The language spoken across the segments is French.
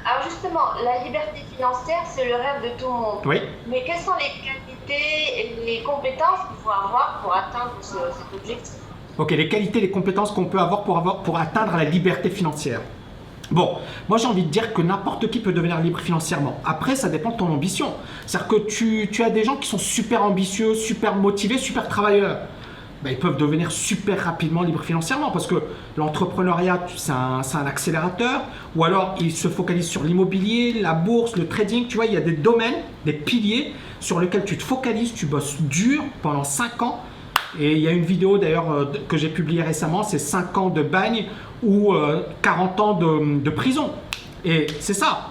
Alors justement, la liberté financière, c'est le rêve de tout le monde. Oui. Mais quelles sont les qualités et les compétences qu'il faut avoir pour atteindre cet objectif? Ok, les qualités, les compétences qu'on peut avoir pour atteindre la liberté financière. Bon, moi j'ai envie de dire que n'importe qui peut devenir libre financièrement. Après, ça dépend de ton ambition. C'est-à-dire que tu as des gens qui sont super ambitieux, super motivés, super travailleurs. Ben, ils peuvent devenir super rapidement libres financièrement parce que l'entrepreneuriat, c'est un accélérateur. Ou alors, ils se focalisent sur l'immobilier, la bourse, le trading. Tu vois, il y a des domaines, des piliers sur lesquels tu te focalises, tu bosses dur pendant 5 ans. Et il y a une vidéo d'ailleurs que j'ai publiée récemment, c'est 5 ans de bagne ou 40 ans de prison. Et c'est ça.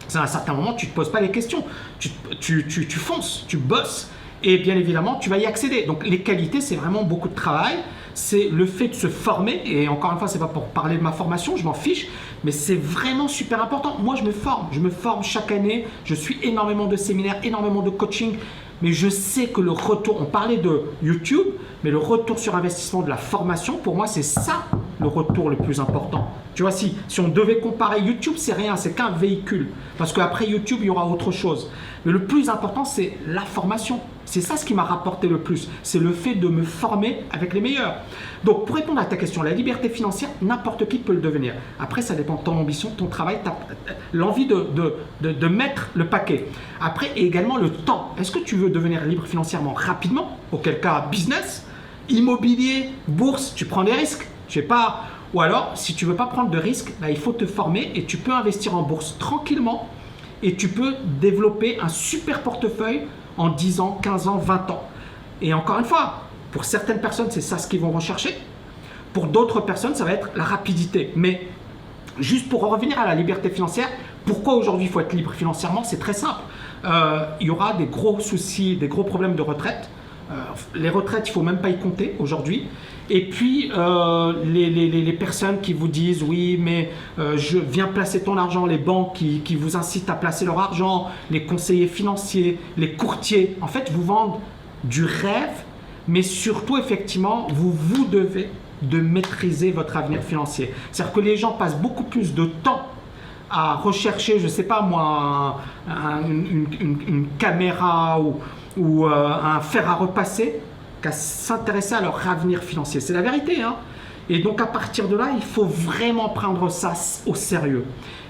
C'est à un certain moment, tu ne te poses pas les questions. Tu fonces, tu bosses. Et bien évidemment, tu vas y accéder. Donc les qualités, c'est vraiment beaucoup de travail. C'est le fait de se former. Et encore une fois, ce n'est pas pour parler de ma formation, je m'en fiche. Mais c'est vraiment super important. Moi, je me forme. Je me forme chaque année. Je suis énormément de séminaires, énormément de coaching. Mais je sais que le retour, on parlait de YouTube, mais le retour sur investissement de la formation, pour moi, c'est ça le retour le plus important. Tu vois, si on devait comparer, YouTube, c'est rien, c'est qu'un véhicule. Parce qu'après YouTube, il y aura autre chose. Mais le plus important, c'est la formation. C'est ça ce qui m'a rapporté le plus. C'est le fait de me former avec les meilleurs. Donc, pour répondre à ta question, la liberté financière, n'importe qui peut le devenir. Après, ça dépend de ton ambition, de ton travail, l'envie de mettre le paquet. Après, également le temps. Est-ce que tu veux devenir libre financièrement rapidement? Auquel cas, business, immobilier, bourse, tu prends des risques. Je sais pas. Ou alors, si tu veux pas prendre de risques, bah, il faut te former et tu peux investir en bourse tranquillement et tu peux développer un super portefeuille en 10 ans, 15 ans, 20 ans. Et encore une fois, pour certaines personnes, c'est ça ce qu'ils vont rechercher. Pour d'autres personnes, ça va être la rapidité. Mais juste pour en revenir à la liberté financière, pourquoi aujourd'hui il faut être libre financièrement? C'est très simple. Il y aura des gros soucis, des gros problèmes de retraite. Les retraites, il ne faut même pas y compter aujourd'hui. Et puis, les personnes qui vous disent « oui, mais je viens placer ton argent », les banques qui vous incitent à placer leur argent, les conseillers financiers, les courtiers, en fait, vous vendent du rêve, mais surtout, effectivement, vous devez de maîtriser votre avenir financier. C'est-à-dire que les gens passent beaucoup plus de temps à rechercher, je ne sais pas moi, une caméra ou un fer à repasser qu'à s'intéresser à leur avenir financier. C'est la vérité, hein. Et donc à partir de là, il faut vraiment prendre ça au sérieux.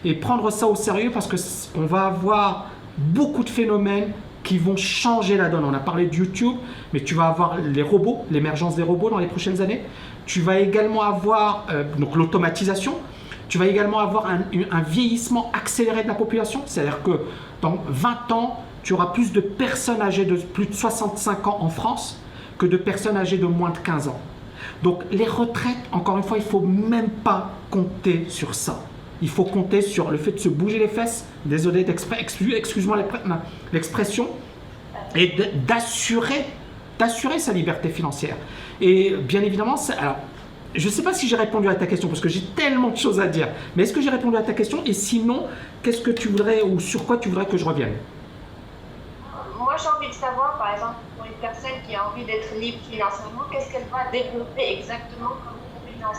Et prendre ça au sérieux parce qu'on va avoir beaucoup de phénomènes qui vont changer la donne. On a parlé de YouTube, mais tu vas avoir les robots, l'émergence des robots dans les prochaines années. Tu vas également avoir donc l'automatisation. Tu vas également avoir un vieillissement accéléré de la population. C'est-à-dire que dans 20 ans, tu auras plus de personnes âgées de plus de 65 ans en France que de personnes âgées de moins de 15 ans. Donc les retraites, encore une fois, il ne faut même pas compter sur ça. Il faut compter sur le fait de se bouger les fesses, désolé, excuse-moi l'expression, et d'assurer sa liberté financière. Et bien évidemment, alors, je ne sais pas si j'ai répondu à ta question parce que j'ai tellement de choses à dire, mais est-ce que j'ai répondu à ta question? Et sinon, qu'est-ce que tu voudrais ou sur quoi tu voudrais que je revienne? Moi, j'ai envie de savoir, par exemple, pour une personne qui a envie d'être libre financièrement, qu'est-ce qu'elle va développer exactement comme compétence?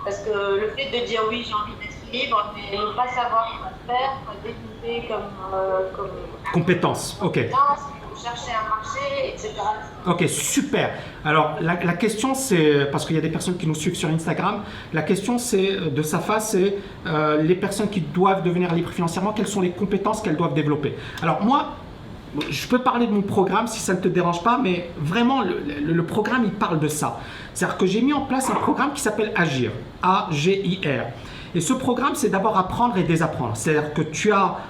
Parce que le fait de dire oui, j'ai envie d'être libre, mais ne pas savoir quoi faire, quoi développer comme compétence, ok. Chercher un marché, etc. Ok, super. Alors, la question, c'est, parce qu'il y a des personnes qui nous suivent sur Instagram, la question c'est de Safa, c'est les personnes qui doivent devenir libres financièrement, quelles sont les compétences qu'elles doivent développer? Alors moi, je peux parler de mon programme si ça ne te dérange pas, mais vraiment, le programme, il parle de ça. C'est-à-dire que j'ai mis en place un programme qui s'appelle Agir, A-G-I-R. Et ce programme, c'est d'abord apprendre et désapprendre. C'est-à-dire que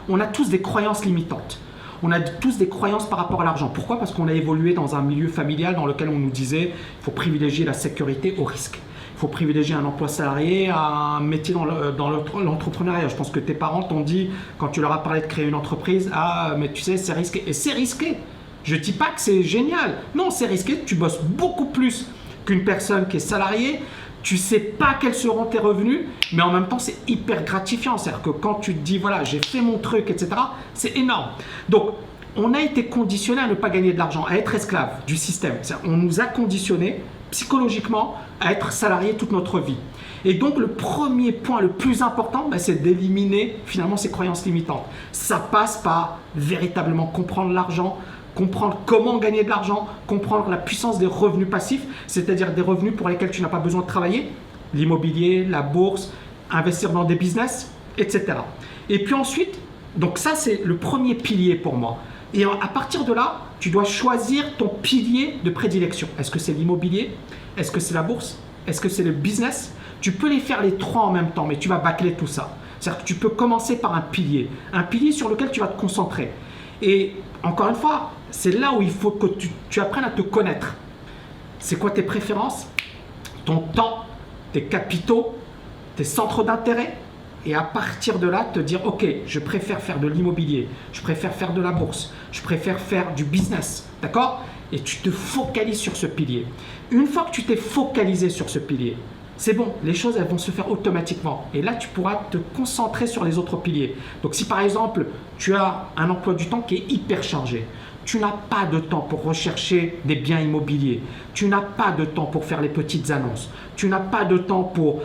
on a tous des croyances limitantes. On a tous des croyances par rapport à l'argent. Pourquoi? Parce qu'on a évolué dans un milieu familial dans lequel on nous disait qu'il faut privilégier la sécurité au risque. Il faut privilégier un emploi salarié à un métier dans l'entrepreneuriat. Je pense que tes parents t'ont dit, quand tu leur as parlé de créer une entreprise, « Ah, mais tu sais, c'est risqué. » Et c'est risqué. Je ne dis pas que c'est génial. Non, c'est risqué. Tu bosses beaucoup plus qu'une personne qui est salariée. Tu ne sais pas quels seront tes revenus, mais en même temps, c'est hyper gratifiant. C'est-à-dire que quand tu te dis, voilà, j'ai fait mon truc, etc., c'est énorme. Donc, on a été conditionné à ne pas gagner de l'argent, à être esclave du système. On nous a conditionnés psychologiquement à être salarié toute notre vie. Et donc le premier point le plus important, c'est d'éliminer finalement ces croyances limitantes. Ça passe par véritablement comprendre l'argent, comprendre comment gagner de l'argent, comprendre la puissance des revenus passifs, c'est-à-dire des revenus pour lesquels tu n'as pas besoin de travailler, l'immobilier, la bourse, investir dans des business, etc. Et puis ensuite, donc ça c'est le premier pilier pour moi. Et à partir de là, tu dois choisir ton pilier de prédilection. Est-ce que c'est l'immobilier? Est-ce que c'est la bourse? Est-ce que c'est le business? Tu peux les faire les trois en même temps, mais tu vas bâcler tout ça. C'est-à-dire que tu peux commencer par un pilier sur lequel tu vas te concentrer. Et encore une fois, c'est là où il faut que tu apprennes à te connaître. C'est quoi tes préférences, ton temps, tes capitaux, tes centres d'intérêt? Et à partir de là, te dire, ok, je préfère faire de l'immobilier, je préfère faire de la bourse, je préfère faire du business, d'accord? Et tu te focalises sur ce pilier. Une fois que tu t'es focalisé sur ce pilier, c'est bon, les choses elles vont se faire automatiquement. Et là, tu pourras te concentrer sur les autres piliers. Donc si par exemple, tu as un emploi du temps qui est hyper chargé, tu n'as pas de temps pour rechercher des biens immobiliers, tu n'as pas de temps pour faire les petites annonces, tu n'as pas de temps pour,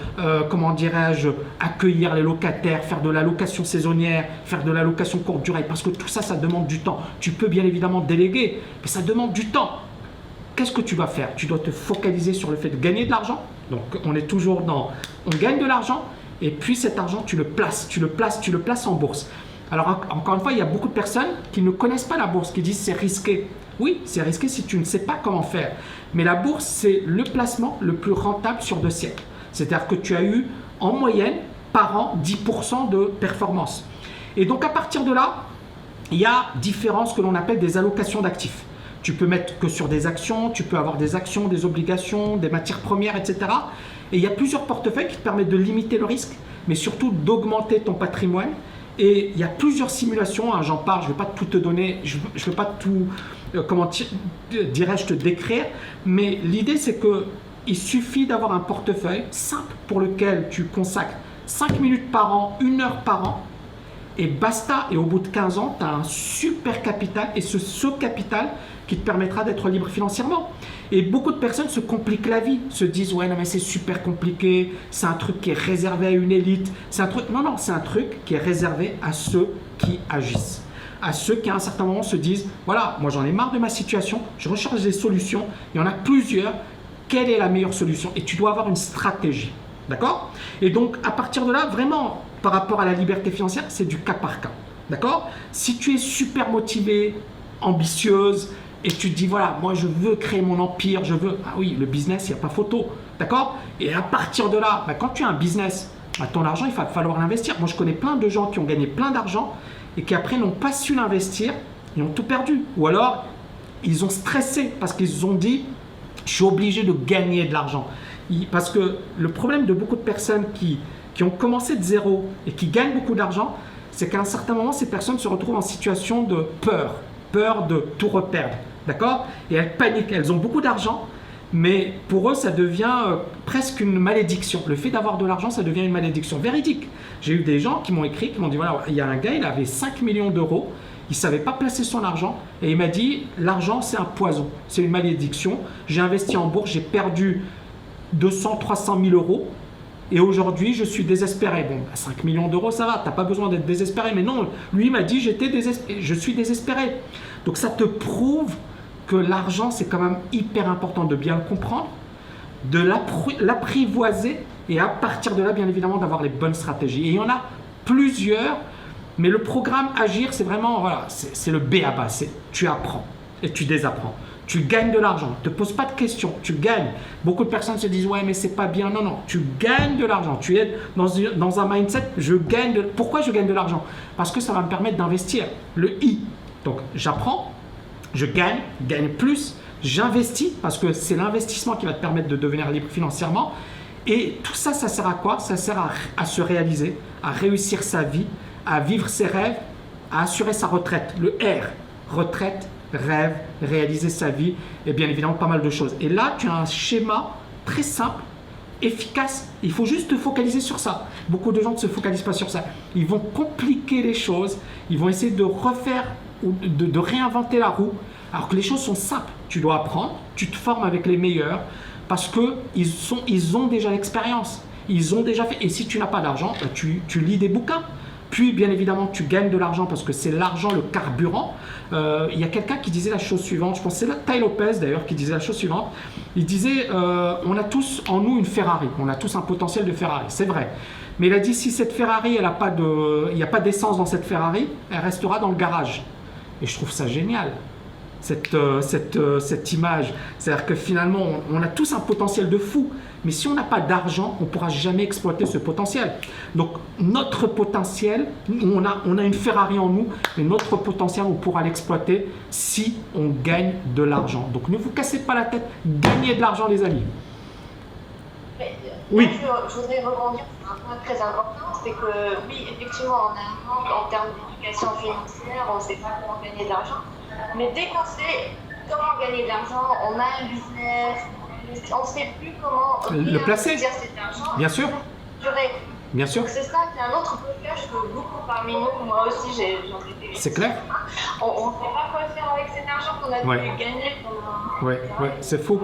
accueillir les locataires, faire de la location saisonnière, faire de la location courte durée, parce que tout ça, ça demande du temps. Tu peux bien évidemment déléguer, mais ça demande du temps. Qu'est-ce que tu vas faire? Tu dois te focaliser sur le fait de gagner de l'argent. Donc, on est toujours on gagne de l'argent et puis cet argent, tu le places en bourse. Alors, encore une fois, il y a beaucoup de personnes qui ne connaissent pas la bourse, qui disent c'est risqué. Oui, c'est risqué si tu ne sais pas comment faire. Mais la bourse, c'est le placement le plus rentable sur 2 siècles. C'est-à-dire que tu as eu en moyenne par an 10% de performance. Et donc, à partir de là, il y a différents ce que l'on appelle des allocations d'actifs. Tu peux mettre que sur des actions, tu peux avoir des actions, des obligations, des matières premières, etc. Et il y a plusieurs portefeuilles qui te permettent de limiter le risque, mais surtout d'augmenter ton patrimoine. Et il y a plusieurs simulations, j'en parle, je ne vais pas tout te donner, je ne vais pas tout, dirais-je, te décrire, mais l'idée c'est qu'il suffit d'avoir un portefeuille simple pour lequel tu consacres 5 minutes par an, 1 heure par an, et basta. Et au bout de 15 ans, tu as un super capital, et ce capital qui te permettra d'être libre financièrement. Et beaucoup de personnes se compliquent la vie, se disent ouais non mais c'est super compliqué, c'est un truc qui est réservé à une élite, c'est un truc, non, c'est un truc qui est réservé à ceux qui agissent, à ceux qui à un certain moment se disent voilà, moi j'en ai marre de ma situation, je recherche des solutions, il y en a plusieurs, quelle est la meilleure solution? Et tu dois avoir une stratégie, d'accord? Et donc à partir de là, vraiment par rapport à la liberté financière, c'est du cas par cas, d'accord? Si tu es super motivé, ambitieuse, et tu te dis voilà, moi je veux créer mon empire, ah oui, le business, il n'y a pas photo, d'accord? Et à partir de là, quand tu as un business, ton argent, il va falloir l'investir. Moi je connais plein de gens qui ont gagné plein d'argent et qui après n'ont pas su l'investir, ils ont tout perdu. Ou alors, ils ont stressé parce qu'ils ont dit je suis obligé de gagner de l'argent. Parce que le problème de beaucoup de personnes qui ont commencé de zéro et qui gagnent beaucoup d'argent, c'est qu'à un certain moment, ces personnes se retrouvent en situation de peur de tout reperdre, d'accord? Et elles paniquent, elles ont beaucoup d'argent, mais pour eux, ça devient presque une malédiction. Le fait d'avoir de l'argent, ça devient une malédiction véridique. J'ai eu des gens qui m'ont écrit, qui m'ont dit, voilà, il y a un gars, il avait 5 millions d'euros, il ne savait pas placer son argent, et il m'a dit, l'argent, c'est un poison, c'est une malédiction. J'ai investi en bourse, j'ai perdu 200, 300 000 euros, et aujourd'hui, je suis désespéré. Bon, 5 millions d'euros, ça va, tu n'as pas besoin d'être désespéré. Mais non, lui, il m'a dit, je suis désespéré. Donc, ça te prouve que l'argent, c'est quand même hyper important de bien le comprendre, de l'apprivoiser et à partir de là, bien évidemment, d'avoir les bonnes stratégies. Et il y en a plusieurs, mais le programme Agir, c'est vraiment, voilà, c'est le B à bas. Tu apprends et tu désapprends. Tu gagnes de l'argent, ne te pose pas de questions, tu gagnes. Beaucoup de personnes se disent ouais mais c'est pas bien, non, tu gagnes de l'argent, tu es dans un mindset, pourquoi je gagne de l'argent? Parce que ça va me permettre d'investir, le I. Donc j'apprends, je gagne plus, j'investis parce que c'est l'investissement qui va te permettre de devenir libre financièrement. Et tout ça, ça sert à quoi? Ça sert à se réaliser, à réussir sa vie, à vivre ses rêves, à assurer sa retraite. Le R, retraite, rêve, réaliser sa vie et bien évidemment pas mal de choses. Et là, tu as un schéma très simple, efficace. Il faut juste te focaliser sur ça. Beaucoup de gens ne se focalisent pas sur ça. Ils vont compliquer les choses. Ils vont essayer de refaire ou de réinventer la roue. Alors que les choses sont simples. Tu dois apprendre, tu te formes avec les meilleurs. parce qu'ils ont déjà l'expérience. Ils ont déjà fait. Et si tu n'as pas d'argent, tu lis des bouquins. Puis, bien évidemment, tu gagnes de l'argent parce que c'est l'argent le carburant. Il y a quelqu'un qui disait la chose suivante, je pense que c'est Tai Lopez d'ailleurs qui disait la chose suivante. Il disait on a tous en nous une Ferrari, on a tous un potentiel de Ferrari, c'est vrai. Mais il a dit si cette Ferrari, il n'y a pas d'essence dans cette Ferrari, elle restera dans le garage. Et je trouve ça génial. Cette image. C'est-à-dire que finalement, on a tous un potentiel de fou, mais si on n'a pas d'argent, on ne pourra jamais exploiter ce potentiel. Donc, notre potentiel, on a une Ferrari en nous, mais notre potentiel, on pourra l'exploiter si on gagne de l'argent. Donc, ne vous cassez pas la tête, gagnez de l'argent, les amis. Mais, Oui. Je voudrais rebondir sur un point très important, c'est que oui, effectivement, on a un manque en termes d'éducation financière, on ne sait pas comment gagner de l'argent, mais dès qu'on sait comment gagner de l'argent, on a un business, on ne sait plus comment Le placer. investir cet argent. Bien sûr. Bien sûr. Donc c'est ça, c'est un autre blocage que beaucoup parmi nous, moi aussi j'en ai été. C'est clair. On ne sait pas quoi faire avec cet argent qu'on a pu gagner pendant. Ouais, c'est fou.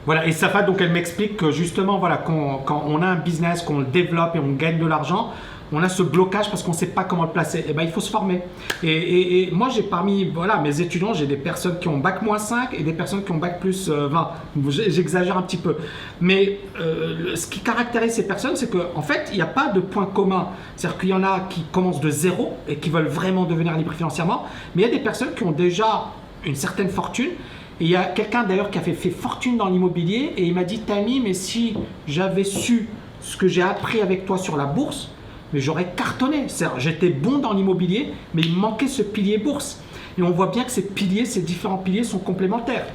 Voilà, et Safa, donc elle m'explique que justement, voilà, quand on a un business, qu'on le développe et on gagne de l'argent, on a ce blocage parce qu'on ne sait pas comment le placer. Et ben, il faut se former. Et moi, j'ai parmi mes étudiants, j'ai des personnes qui ont bac-5 et des personnes qui ont bac+20. J'exagère un petit peu. Mais ce qui caractérise ces personnes, c'est qu'en fait, il n'y a pas de point commun. C'est-à-dire qu'il y en a qui commencent de zéro et qui veulent vraiment devenir libres financièrement. Mais il y a des personnes qui ont déjà une certaine fortune. Et il y a quelqu'un d'ailleurs qui a fait fortune dans l'immobilier et il m'a dit Tammy, mais si j'avais su ce que j'ai appris avec toi sur la bourse, mais j'aurais cartonné. J'étais bon dans l'immobilier, mais il me manquait ce pilier bourse. Et on voit bien que ces différents piliers sont complémentaires.